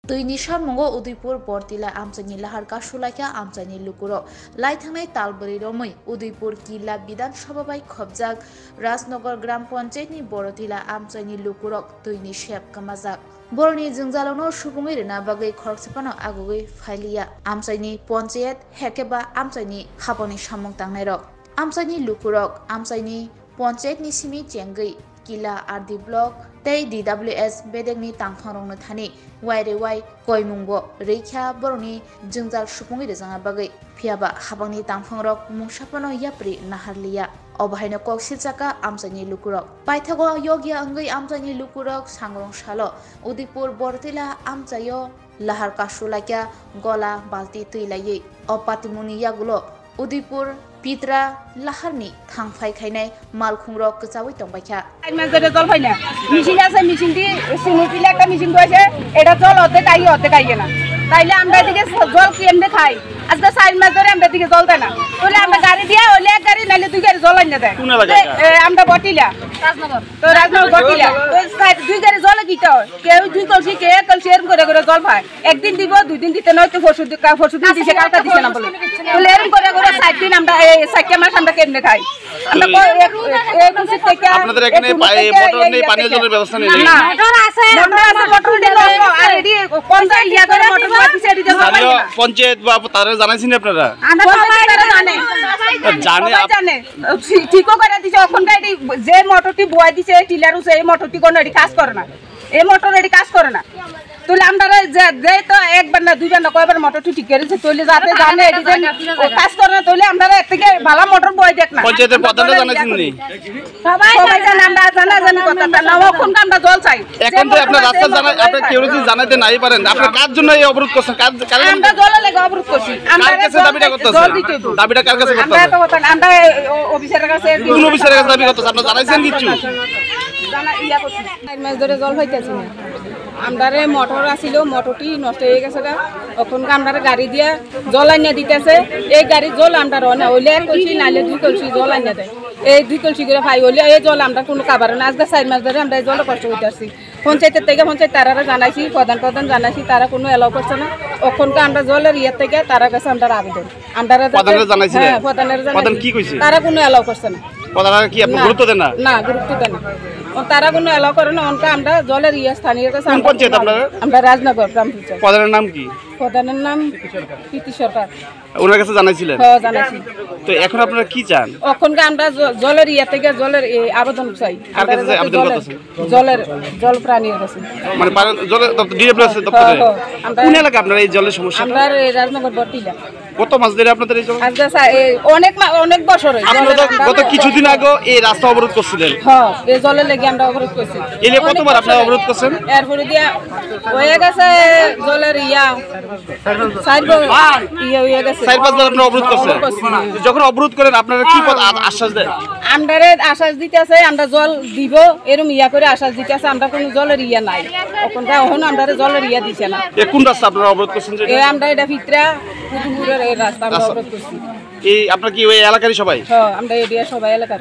Tuini Sharmongo Udaipur Bortila Amsani Lahar Kashulaika Amsani Lukuro Laithanai Talbari Romoi Udaipur Kila Bidan Shababai Khobjak Rasnagar Gram Panchayatni Borotila Amsani Lukurok Tuini Shep Kamazak Borni Jungzalono Shubungi Rena Bagai Khorsapano Agui Failia Amsani Panchayat Hekeba Amsani Haboni Shamong Tangnero Amsani Lukurok Amsani Panchayatni Simi Chengai Kila RD Block Tei DWS Bedegni Tangthorong Thani Wairewai Koimungbo Reikha Boroni Jungjal Shupungi Rezanga Bagai Piaba Habangni Tangthongrok Mungsapano Yapri Naharlia Obahaino Koksitsaka Amsani Lukurok Paithago Yogia Angai Amsani Lukurok Sangrong Shalo Udaipur Bortila Amsayo Lahar Kashulaka Gola Balti Tuilaye Opatimuni Yagulo Udaipur Pitra Laharni Thangfai Khainai Malkhungrok Kchawi Tongbaikha Mazare jol phaina machine আছে machine di সিনুটিলে একটা machine কইছে এটা জল হতে কাইয়ে না তাইলে আমরা দিকে জল কেমনে খাই আজকে 4 মাস ধরে আমরা দিকে জল দেয় না তাহলে আমরা গাড়ি দিয়া হলে এক গাড়ি নাইলে দুই গাড়ি জল আইনা দেয় আমরা বটিলা রাজনগর তো রাজনগর বটিলা তো দুই গাড়ি জল দিতে হয় কেউ দুই কলসি কে কলসি এরকম করে জল পায় একদিন দিব দুই দিন দিতে নয় তো পরশু দিন দিছে কালকা দিছে না বলে তাহলে এরকম করে 7 দিন আমরা 7 মাস আমরা কেমনে খাই আমরা এই কলসি থেকে আপনাদের এখানে মোটর নেই পানীয় জলের ব্যবস্থা নেই না মোটর আছে মোটর দিলো আর এডি কোন জায়গা করে মোটর দিছে এডি স্থানীয় পঞ্চায়েত বা তারা জানাইছেন আপনারা জানে ঠিকও করে দিছে ওখানকার যে মোটরটি বয় দিছে টিলারু সেই মোটরটি কোন এডি কাজ করে না এই মোটর এডি কাজ করে না তাহলে আমরা যে তো একবার না দুইবার না কয়বার মোটরটি ঠিক করেছে তাহলে যাতে জানে এডি কাজ করে না তাহলে আমরা এর থেকে ভালো মোটর বয় দেখ না পঞ্চায়েতের প্রধানরা জানাইছেন নি সবাই জানে আমরা জানি কথাটা না ওখানকার আমরা জল চাই এখন তো আপনারা রাস্তা জানাই আপনি কেউ যদি জানাইতে নাই পারেন আপনি কার জন্য এই অবরোধ করছেন আমরা জলের লাগি অবরোধ করছি আমরা কাছে দাবিটা করতেছেন দাবিটা কার কাছে করতেছেন আমরা তো কথা আমরা অফিসারের কাছে কোন অফিসারের কাছে দাবি করতেছেন আপনি জানাইছেন কিছু জানা ইয়া করছি 4 মাস ধরে জল হইতাছে না আমরারে মোটর আছিল মোটরটি নষ্ট হয়ে গেছে গা ওখানকার আমরা গাড়ি দিয়া জল আইনা দিতেছে এই গাড়ি জল আমরা রনে হইলে কলসি নাইলে দুই কলসি জল আইনা দেয় এই দুই কলসি করে পাই হইলে এই জল আমরা কোনো কাবার না আজকে 4 মাস ধরে আমরা এই জল কষ্ট করতেছি পঞ্চায়েতের থেকে পঞ্চায়েত তারা জানাইছি প্রধান জানাইছি তারা কোনো এলাও করছে না ওখানকার আমরা জলের ইয়ে থেকে তারা কাছে আমরা আবেদন আমরা জানাইছিলেন প্রধান কি কইছে তারা কোনো এলাও করছে না প্রধান কি আপনি গুরুত্ব দেন না না গুরুত্ব দেন না তারা কোনো এলাও করে না অনকা আমরা জলের ইয়ে স্থানীয় কাছে পঞ্চায়েত আপনারা আমরা রাজনগর গ্রাম পঞ্চায়েত প্রধানের নাম কি প্রধানের নাম প্রীতি সরকার ওনার কাছে জানাইছিলেন হ্যাঁ জানাইছি তো এখন আপনারা কি চান ওখানকার আমরা জলের ইয়া থেকে জলের আবেদন চাই কার কাছে আবেদন করতেছেন জল প্রাণীর কাছে মানে জলের ডিএফএস দপ্তরে কোন এলাকা আপনারা এই জলের সমস্যা আমরা রাজনগর বটিলা কত মাস ধরে আপনাদের এই জল অনেক বছর গত কিছুদিন আগে এই রাস্তা অবরোধ করছিলেন হ্যাঁ এই জলের লাগি আমরা অবরোধ করছি এলে কতবার আপনারা অবরোধ করছেন এরপরে দিয়া হয়ে গেছে জলের ইয়া 4-5 বার আপনারা অবরোধ করছেন যখন অবরোধ করেন আপনারা কি আশ্বাস দেন আমরারে আশ্বাস দিতেছে আমরা জল দিব এরকম ইয়া করে আশ্বাস দিতেছে আমরা কোনো জলের ইয়া নাই এখন আমরা জলের ইয়া দিছে না কোন রাস্তা আপনারা অবরোধ করছেন আমরা এটা ভিতরা কুতুপুরের এই রাস্তা আমরা অবরোধ করছি এই আপনারা কি ওই এলাকারই সবাই হ্যাঁ আমরা এরিয়া সবাই এলাকার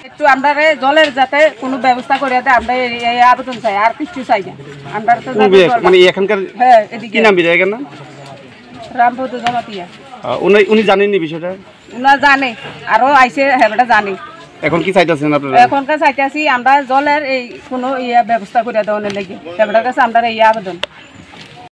একটু আমরা জলের যাতে কোনো ব্যবস্থা করে দেয় আমরা এই আবেদন চাই আর কিছু চাই না আমরা তো মানে এখানকার হ্যাঁ এদিকে কি নাম বিধায়কের নাম রামপদ জমাতিয়া উনি জানেননি বিষয়টা উনা জানে আরো আইছে হেবাটা জানে এখন কি চাইতেছেন আপনারা এখনকার চাইতেছি আমরা জলের এই কোনো ইয়া ব্যবস্থা করে দেওয়ার লাগি হেবাটার কাছে আমরা এই আবেদন